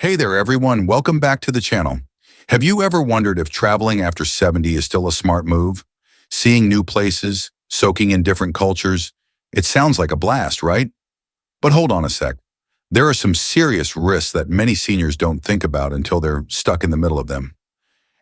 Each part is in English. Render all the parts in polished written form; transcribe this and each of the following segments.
Hey there everyone, welcome back to the channel. Have you ever wondered if traveling after 70 is still a smart move? Seeing new places, soaking in different cultures, it sounds like a blast, right? But hold on a sec. There are some serious risks that many seniors don't think about until they're stuck in the middle of them.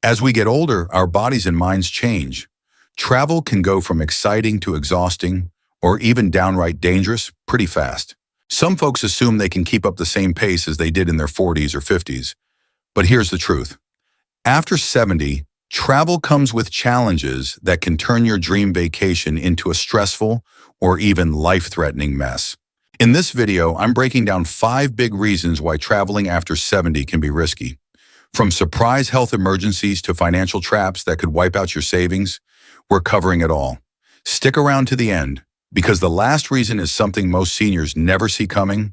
As we get older, our bodies and minds change. Travel can go from exciting to exhausting, or even downright dangerous, pretty fast. Some folks assume they can keep up the same pace as they did in their 40s or 50s. But here's the truth. After 70, travel comes with challenges that can turn your dream vacation into a stressful or even life-threatening mess. In this video, I'm breaking down 5 big reasons why traveling after 70 can be risky. From surprise health emergencies to financial traps that could wipe out your savings, we're covering it all. Stick around to the end, because the last reason is something most seniors never see coming,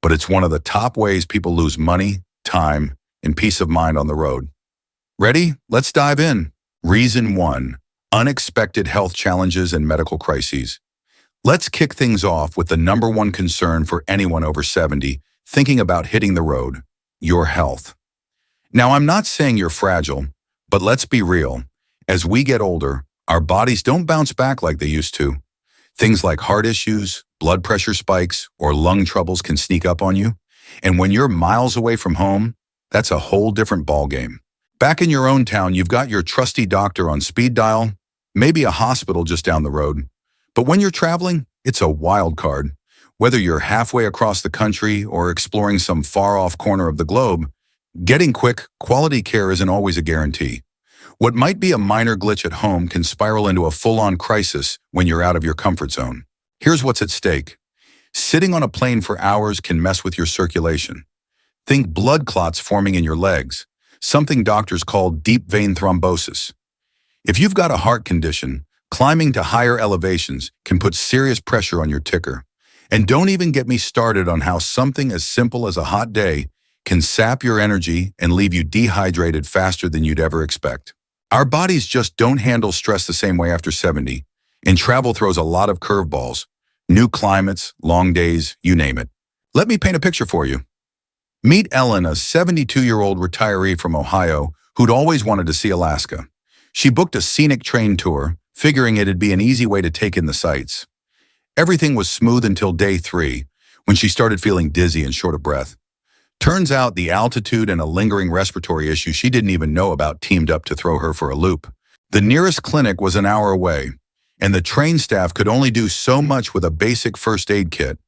but it's one of the top ways people lose money, time, and peace of mind on the road. Ready? Let's dive in. Reason 1. Unexpected health challenges and medical crises. Let's kick things off with the #1 concern for anyone over 70 thinking about hitting the road: your health. Now, I'm not saying you're fragile, but let's be real. As we get older, our bodies don't bounce back like they used to. Things like heart issues, blood pressure spikes, or lung troubles can sneak up on you. And when you're miles away from home, that's a whole different ballgame. Back in your own town, you've got your trusty doctor on speed dial, maybe a hospital just down the road. But when you're traveling, it's a wild card. Whether you're halfway across the country or exploring some far-off corner of the globe, getting quick, quality care isn't always a guarantee. What might be a minor glitch at home can spiral into a full-on crisis when you're out of your comfort zone. Here's what's at stake. Sitting on a plane for hours can mess with your circulation. Think blood clots forming in your legs, something doctors call deep vein thrombosis. If you've got a heart condition, climbing to higher elevations can put serious pressure on your ticker. And don't even get me started on how something as simple as a hot day can sap your energy and leave you dehydrated faster than you'd ever expect. Our bodies just don't handle stress the same way after 70, and travel throws a lot of curveballs. New climates, long days, you name it. Let me paint a picture for you. Meet Ellen, a 72-year-old retiree from Ohio who'd always wanted to see Alaska. She booked a scenic train tour, figuring it'd be an easy way to take in the sights. Everything was smooth until day 3, when she started feeling dizzy and short of breath. Turns out the altitude and a lingering respiratory issue she didn't even know about teamed up to throw her for a loop. The nearest clinic was an hour away, and the train staff could only do so much with a basic first aid kit.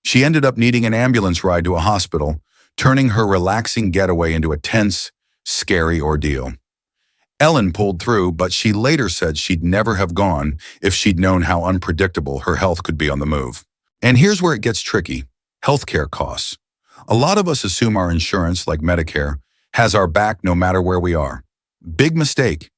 She ended up needing an ambulance ride to a hospital, turning her relaxing getaway into a tense, scary ordeal. Ellen pulled through, but she later said she'd never have gone if she'd known how unpredictable her health could be on the move. And here's where it gets tricky: healthcare costs. A lot of us assume our insurance, like Medicare, has our back no matter where we are. Big mistake.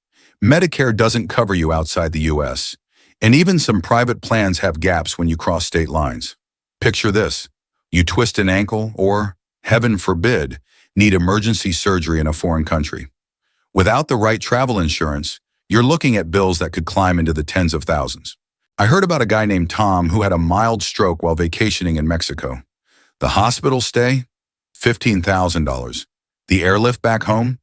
Medicare doesn't cover you outside the US, and even some private plans have gaps when you cross state lines. Picture this: you twist an ankle or, heaven forbid, need emergency surgery in a foreign country. Without the right travel insurance, you're looking at bills that could climb into the tens of thousands. I heard about a guy named Tom who had a mild stroke while vacationing in Mexico. The hospital stay? $15,000. The airlift back home?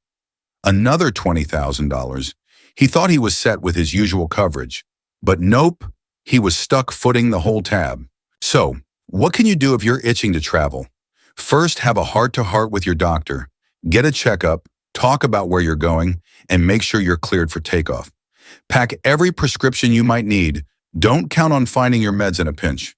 Another $20,000. He thought he was set with his usual coverage. But nope, he was stuck footing the whole tab. So, what can you do if you're itching to travel? First, have a heart-to-heart with your doctor. Get a checkup, talk about where you're going, and make sure you're cleared for takeoff. Pack every prescription you might need. Don't count on finding your meds in a pinch.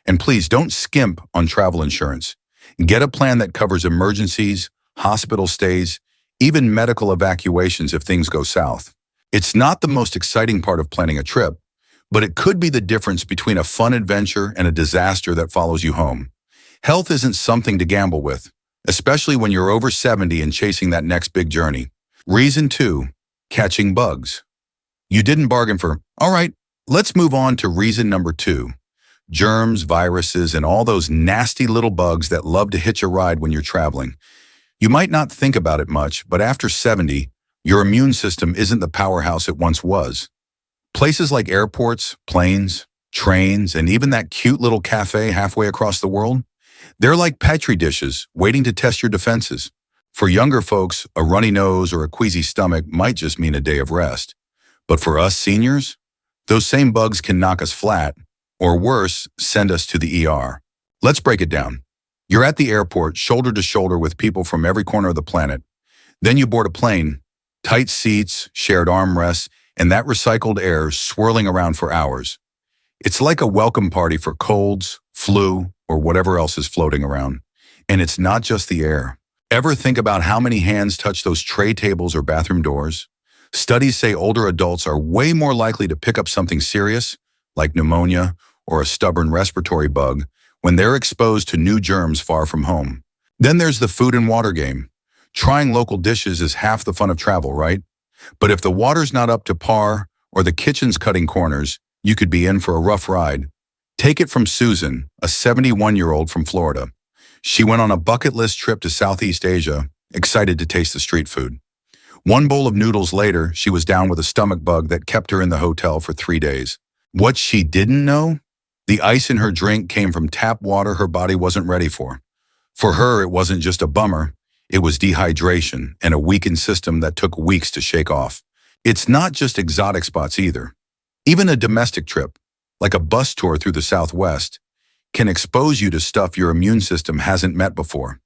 And please don't skimp on travel insurance. Get a plan that covers emergencies, hospital stays, even medical evacuations if things go south. It's not the most exciting part of planning a trip, but it could be the difference between a fun adventure and a disaster that follows you home. Health isn't something to gamble with, especially when you're over 70 and chasing that next big journey. Reason 2, catching bugs. You didn't bargain for, all right, let's move on to reason number 2. Germs, viruses, and all those nasty little bugs that love to hitch a ride when you're traveling. You might not think about it much, but after 70, your immune system isn't the powerhouse it once was. Places like airports, planes, trains, and even that cute little cafe halfway across the world, They're like petri dishes, waiting to test your defenses. For younger folks, a runny nose or a queasy stomach might just mean a day of rest. But for us seniors, those same bugs can knock us flat, or worse, send us to the ER. Let's break it down. You're at the airport, shoulder to shoulder with people from every corner of the planet. Then you board a plane, tight seats, shared armrests, and that recycled air swirling around for hours. It's like a welcome party for colds, flu, or whatever else is floating around. And it's not just the air. Ever think about how many hands touch those tray tables or bathroom doors? Studies say older adults are way more likely to pick up something serious, like pneumonia or a stubborn respiratory bug, when they're exposed to new germs far from home. Then there's the food and water game. Trying local dishes is half the fun of travel, right? But if the water's not up to par or the kitchen's cutting corners, you could be in for a rough ride. Take it from Susan, a 71-year-old from Florida. She went on a bucket list trip to Southeast Asia, excited to taste the street food. One bowl of noodles later, she was down with a stomach bug that kept her in the hotel for 3 days. What she didn't know? The ice in her drink came from tap water her body wasn't ready for. For her, it wasn't just a bummer. It was dehydration and a weakened system that took weeks to shake off. It's not just exotic spots either. Even a domestic trip, like a bus tour through the Southwest, can expose you to stuff your immune system hasn't met before.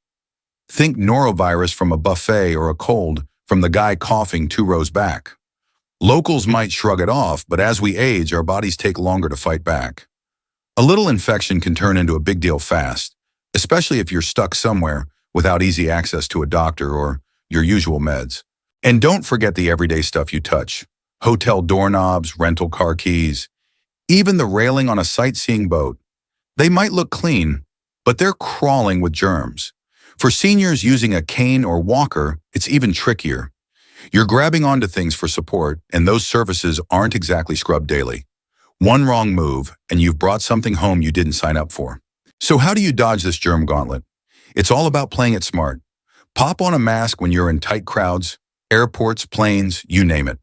Think norovirus from a buffet or a cold from the guy coughing 2 rows back. Locals might shrug it off, but as we age, our bodies take longer to fight back. A little infection can turn into a big deal fast, especially if you're stuck somewhere without easy access to a doctor or your usual meds. And don't forget the everyday stuff you touch. Hotel doorknobs, rental car keys, even the railing on a sightseeing boat. They might look clean, but they're crawling with germs. For seniors using a cane or walker, it's even trickier. You're grabbing onto things for support, and those surfaces aren't exactly scrubbed daily. One wrong move, and you've brought something home you didn't sign up for. So how do you dodge this germ gauntlet? It's all about playing it smart. Pop on a mask when you're in tight crowds, airports, planes, you name it.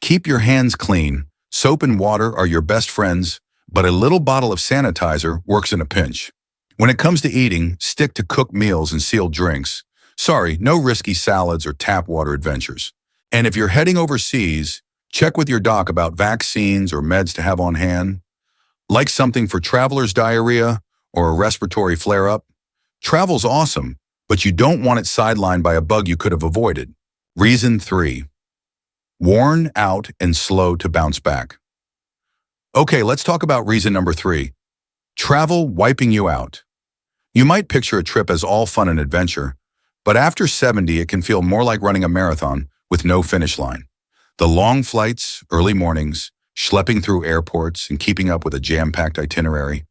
Keep your hands clean. Soap and water are your best friends, but a little bottle of sanitizer works in a pinch. When it comes to eating, stick to cooked meals and sealed drinks. Sorry, no risky salads or tap water adventures. And if you're heading overseas, check with your doc about vaccines or meds to have on hand. Like something for traveler's diarrhea or a respiratory flare-up? Travel's awesome, but you don't want it sidelined by a bug you could have avoided. Reason 3. Worn out and slow to bounce back. Okay, let's talk about reason number 3. Travel wiping you out. You might picture a trip as all fun and adventure, but after 70, it can feel more like running a marathon with no finish line. The long flights, early mornings, schlepping through airports, and keeping up with a jam-packed itinerary.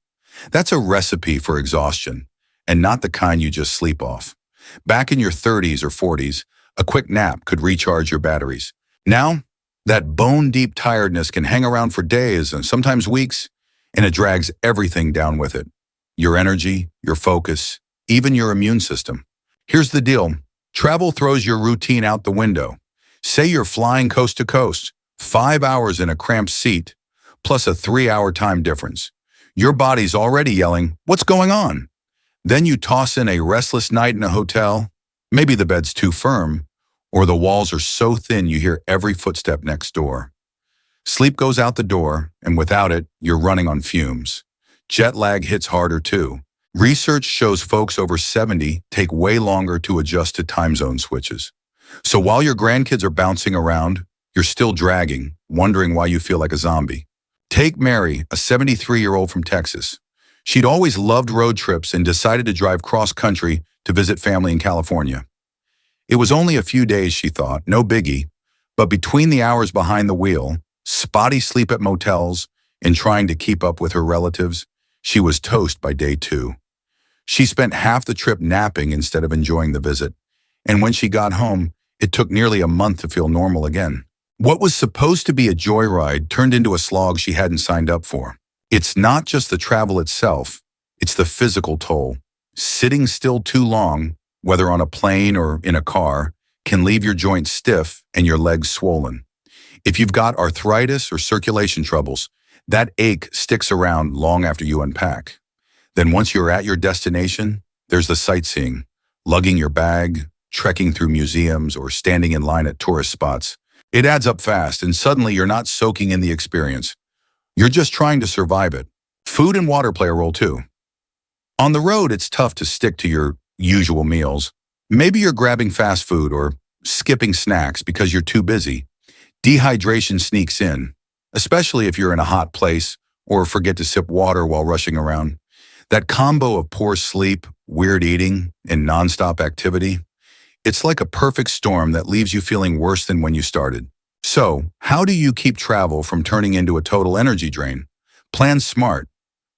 That's a recipe for exhaustion, and not the kind you just sleep off. Back in your 30s or 40s, a quick nap could recharge your batteries. Now, that bone-deep tiredness can hang around for days and sometimes weeks, and it drags everything down with it. Your energy, your focus, even your immune system. Here's the deal. Travel throws your routine out the window. Say you're flying coast to coast, 5 hours in a cramped seat, plus a 3-hour time difference. Your body's already yelling, "What's going on?" Then you toss in a restless night in a hotel. Maybe the bed's too firm, or the walls are so thin you hear every footstep next door. Sleep goes out the door, and without it, you're running on fumes. Jet lag hits harder too. Research shows folks over 70 take way longer to adjust to time zone switches. So while your grandkids are bouncing around, you're still dragging, wondering why you feel like a zombie. Take Mary, a 73-year-old from Texas. She'd always loved road trips and decided to drive cross-country to visit family in California. It was only a few days, she thought, no biggie, but between the hours behind the wheel, spotty sleep at motels, and trying to keep up with her relatives, she was toast by day 2. She spent half the trip napping instead of enjoying the visit, and when she got home, it took nearly a month to feel normal again. What was supposed to be a joyride turned into a slog she hadn't signed up for. It's not just the travel itself, it's the physical toll. Sitting still too long, whether on a plane or in a car, can leave your joints stiff and your legs swollen. If you've got arthritis or circulation troubles, that ache sticks around long after you unpack. Then once you're at your destination, there's the sightseeing, lugging your bag, trekking through museums, or standing in line at tourist spots. It adds up fast, and suddenly you're not soaking in the experience. You're just trying to survive it. Food and water play a role too. On the road, it's tough to stick to your usual meals. Maybe you're grabbing fast food or skipping snacks because you're too busy. Dehydration sneaks in, especially if you're in a hot place or forget to sip water while rushing around. That combo of poor sleep, weird eating, and nonstop activity, it's like a perfect storm that leaves you feeling worse than when you started. So, how do you keep travel from turning into a total energy drain? Plan smart.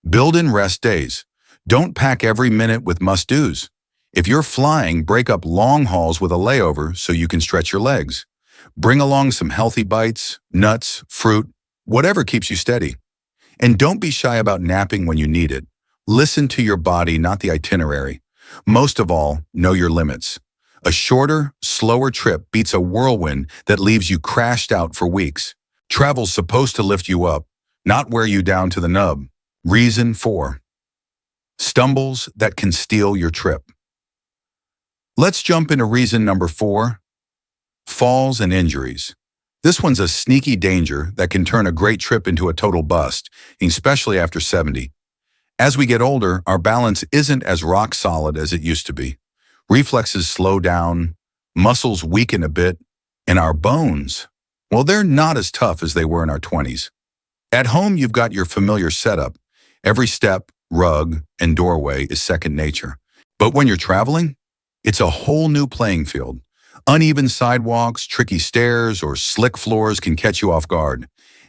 Build in rest days. Don't pack every minute with must-dos. If you're flying, break up long hauls with a layover so you can stretch your legs. Bring along some healthy bites, nuts, fruit, whatever keeps you steady. And don't be shy about napping when you need it. Listen to your body, not the itinerary. Most of all, know your limits. A shorter, slower trip beats a whirlwind that leaves you crashed out for weeks. Travel's supposed to lift you up, not wear you down to the nub. Reason 4. Stumbles that can steal your trip. Let's jump into reason number 4. Falls and injuries. This one's a sneaky danger that can turn a great trip into a total bust, especially after 70. As we get older, our balance isn't as rock solid as it used to be. Reflexes slow down, muscles weaken a bit, and our bones, well, they're not as tough as they were in our 20s. At home, you've got your familiar setup. Every step, rug, and doorway is second nature. But when you're traveling, it's a whole new playing field. Uneven sidewalks, tricky stairs, or slick floors can catch you off guard.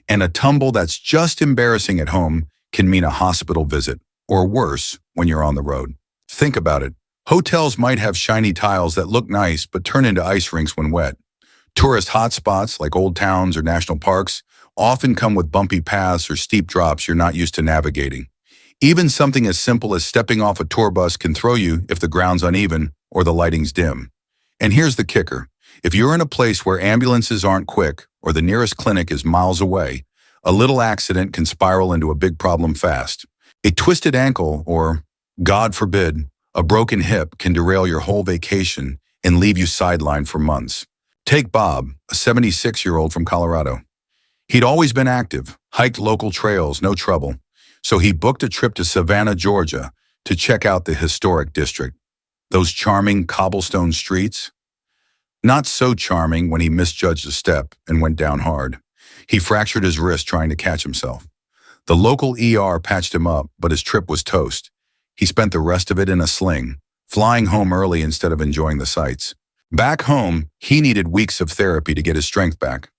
And a tumble that's just embarrassing at home can mean a hospital visit, or worse, when you're on the road. Think about it. Hotels might have shiny tiles that look nice but turn into ice rinks when wet. Tourist hotspots like old towns or national parks often come with bumpy paths or steep drops you're not used to navigating. Even something as simple as stepping off a tour bus can throw you if the ground's uneven or the lighting's dim. And here's the kicker. If you're in a place where ambulances aren't quick or the nearest clinic is miles away, a little accident can spiral into a big problem fast. A twisted ankle or, God forbid, a broken hip can derail your whole vacation and leave you sidelined for months. Take Bob, a 76-year-old from Colorado. He'd always been active, hiked local trails, no trouble. So he booked a trip to Savannah, Georgia, to check out the historic district. Those charming cobblestone streets? Not so charming when he misjudged a step and went down hard. He fractured his wrist trying to catch himself. The local ER patched him up, but his trip was toast. He spent the rest of it in a sling, flying home early instead of enjoying the sights. Back home, he needed weeks of therapy to get his strength back.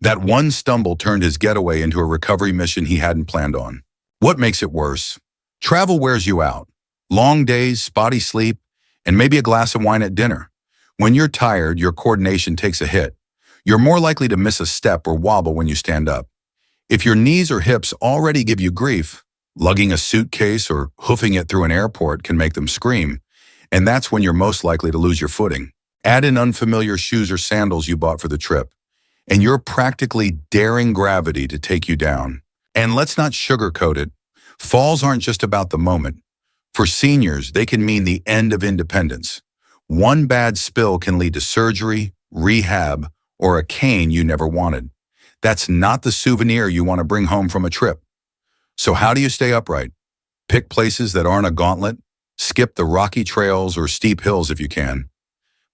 That one stumble turned his getaway into a recovery mission he hadn't planned on. What makes it worse? Travel wears you out. Long days, spotty sleep, and maybe a glass of wine at dinner. When you're tired, your coordination takes a hit. You're more likely to miss a step or wobble when you stand up. If your knees or hips already give you grief, lugging a suitcase or hoofing it through an airport can make them scream, and that's when you're most likely to lose your footing. Add in unfamiliar shoes or sandals you bought for the trip, and you're practically daring gravity to take you down. And let's not sugarcoat it. Falls aren't just about the moment. For seniors, they can mean the end of independence. One bad spill can lead to surgery, rehab, or a cane you never wanted. That's not the souvenir you want to bring home from a trip. So how do you stay upright? Pick places that aren't a gauntlet. Skip the rocky trails or steep hills if you can.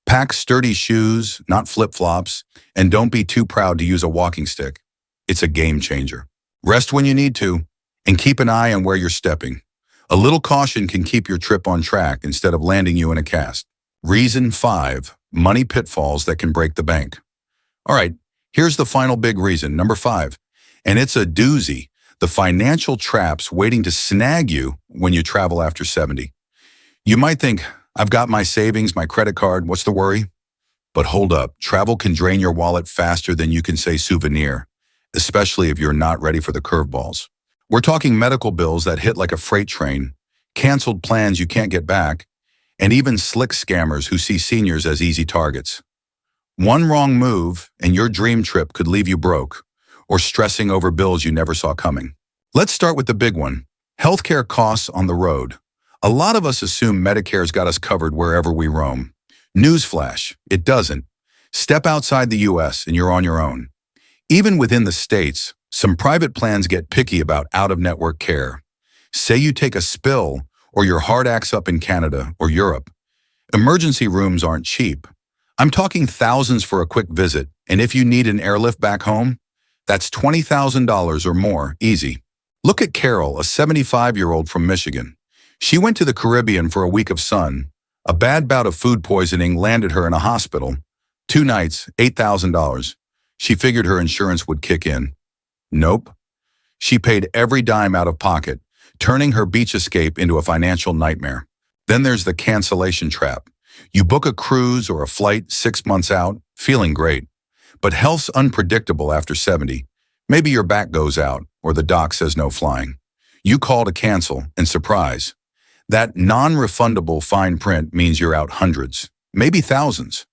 Pack sturdy shoes, not flip-flops, and don't be too proud to use a walking stick. It's a game changer. Rest when you need to, and keep an eye on where you're stepping. A little caution can keep your trip on track instead of landing you in a cast. Reason 5, money pitfalls that can break the bank. All right, here's the final big reason, number 5, and it's a doozy, the financial traps waiting to snag you when you travel after 70. You might think, I've got my savings, my credit card, what's the worry? But hold up, travel can drain your wallet faster than you can say souvenir, especially if you're not ready for the curveballs. We're talking medical bills that hit like a freight train, canceled plans you can't get back, and even slick scammers who see seniors as easy targets. One wrong move and your dream trip could leave you broke, or stressing over bills you never saw coming. Let's start with the big one, Healthcare costs on the road. A lot of us assume Medicare's got us covered wherever we roam. Newsflash, it doesn't. Step outside the US and you're on your own. Even within the states, some private plans get picky about out-of-network care. Say you take a spill or your heart acts up in Canada or Europe. Emergency rooms aren't cheap. I'm talking thousands for a quick visit, and if you need an airlift back home, that's $20,000 or more, easy. Look at Carol, a 75-year-old from Michigan. She went to the Caribbean for a week of sun. A bad bout of food poisoning landed her in a hospital. 2 nights, $8,000. She figured her insurance would kick in. Nope. She paid every dime out of pocket, turning her beach escape into a financial nightmare. Then there's the cancellation trap. You book a cruise or a flight 6 months out, feeling great. But health's unpredictable after 70. Maybe your back goes out, or the doc says no flying. You call to cancel, and surprise. That non-refundable fine print means you're out hundreds, maybe thousands.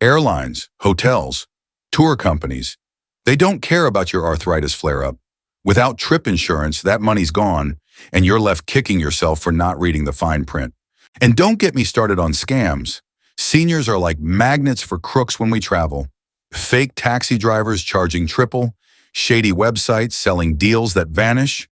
Airlines, hotels, tour companies, they don't care about your arthritis flare-up. Without trip insurance, that money's gone, and you're left kicking yourself for not reading the fine print. And don't get me started on scams. Seniors are like magnets for crooks when we travel. Fake taxi drivers charging triple, shady websites selling deals that vanish.